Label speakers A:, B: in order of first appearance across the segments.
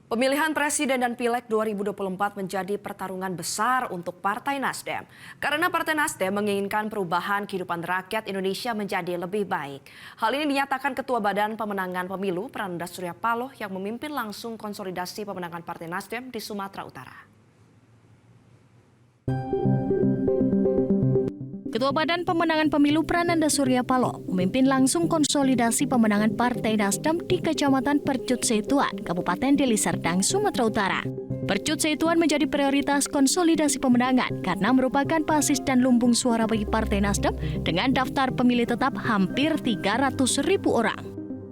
A: Pemilihan Presiden dan Pileg 2024 menjadi pertarungan besar untuk Partai Nasdem. Karena Partai Nasdem menginginkan perubahan kehidupan rakyat Indonesia menjadi lebih baik. Hal ini dinyatakan Ketua Badan Pemenangan Pemilu Prananda Surya Paloh yang memimpin langsung konsolidasi pemenangan Partai Nasdem di Sumatera Utara.
B: Ketua Badan Pemenangan Pemilu Prananda Surya Paloh memimpin langsung konsolidasi pemenangan Partai Nasdem di Kecamatan Percut Setuan, Kabupaten Deli Serdang, Sumatera Utara. Percut Setuan menjadi prioritas konsolidasi pemenangan karena merupakan basis dan lumbung suara bagi Partai Nasdem dengan daftar pemilih tetap hampir 300.000 orang.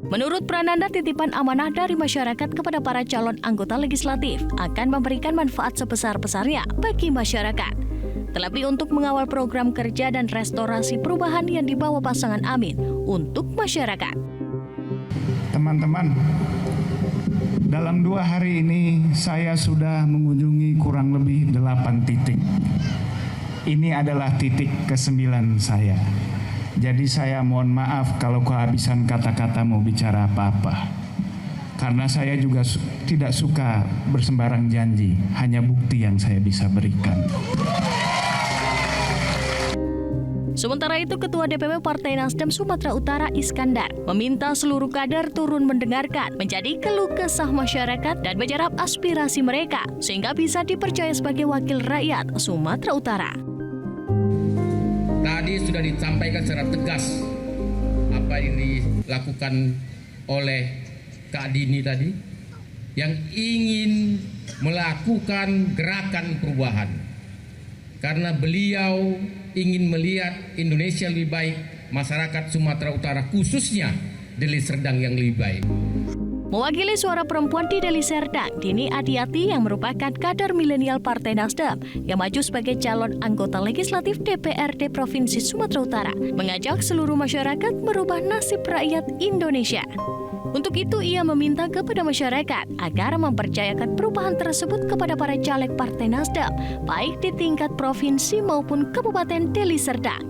B: Menurut Prananda, titipan amanah dari masyarakat kepada para calon anggota legislatif akan memberikan manfaat sebesar-besarnya bagi masyarakat. Terlebih untuk mengawal program kerja dan restorasi perubahan yang dibawa pasangan Amin untuk masyarakat.
C: Teman-teman, dalam 2 hari ini saya sudah mengunjungi kurang lebih 8 titik. Ini adalah titik ke-9 saya. Jadi saya mohon maaf kalau kehabisan kata-kata mau bicara apa-apa. Karena saya juga tidak suka bersembarang janji, hanya bukti yang saya bisa berikan.
B: Sementara itu, Ketua DPP Partai Nasdem Sumatera Utara Iskandar meminta seluruh kader turun mendengarkan, menjadi keluh kesah masyarakat dan menyerap aspirasi mereka sehingga bisa dipercaya sebagai wakil rakyat Sumatera Utara.
D: Tadi sudah disampaikan secara tegas apa yang dilakukan oleh Kak Dini tadi yang ingin melakukan gerakan perubahan. Karena beliau ingin melihat Indonesia lebih baik, masyarakat Sumatera Utara khususnya Deli Serdang yang lebih baik.
B: Mewakili suara perempuan di Deli Serdang, Dini Adiati yang merupakan kader milenial Partai Nasdem yang maju sebagai calon anggota legislatif DPRD Provinsi Sumatera Utara, mengajak seluruh masyarakat merubah nasib rakyat Indonesia. Untuk itu, ia meminta kepada masyarakat agar mempercayakan perubahan tersebut kepada para caleg Partai Nasdem, baik di tingkat provinsi maupun Kabupaten Deli Serdang.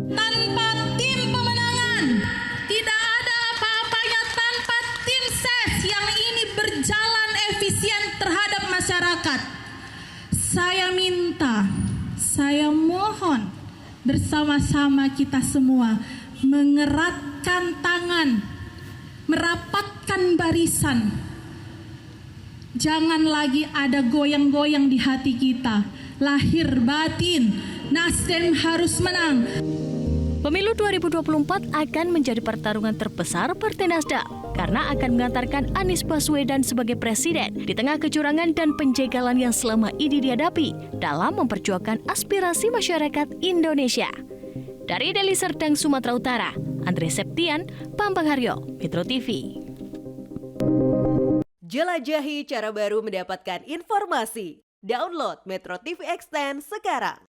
E: Tanpa tim pemenangan, tidak ada apa-apanya tanpa tim ses yang ini berjalan efisien terhadap masyarakat. Saya minta, saya mohon bersama-sama kita semua mengeratkan tangan, merapatkan barisan. Jangan lagi ada goyang-goyang di hati kita. Lahir batin, Nasdem harus menang.
B: Pemilu 2024 akan menjadi pertarungan terbesar Partai Nasdem karena akan mengantarkan Anies Baswedan sebagai presiden di tengah kecurangan dan penjagalan yang selama ini dihadapi dalam memperjuangkan aspirasi masyarakat Indonesia. Dari Deli Serdang, Sumatera Utara, Andre Septian, Bambang Haryo, Metro TV.
F: Jelajahi cara baru mendapatkan informasi. Download Metro TV Extend sekarang.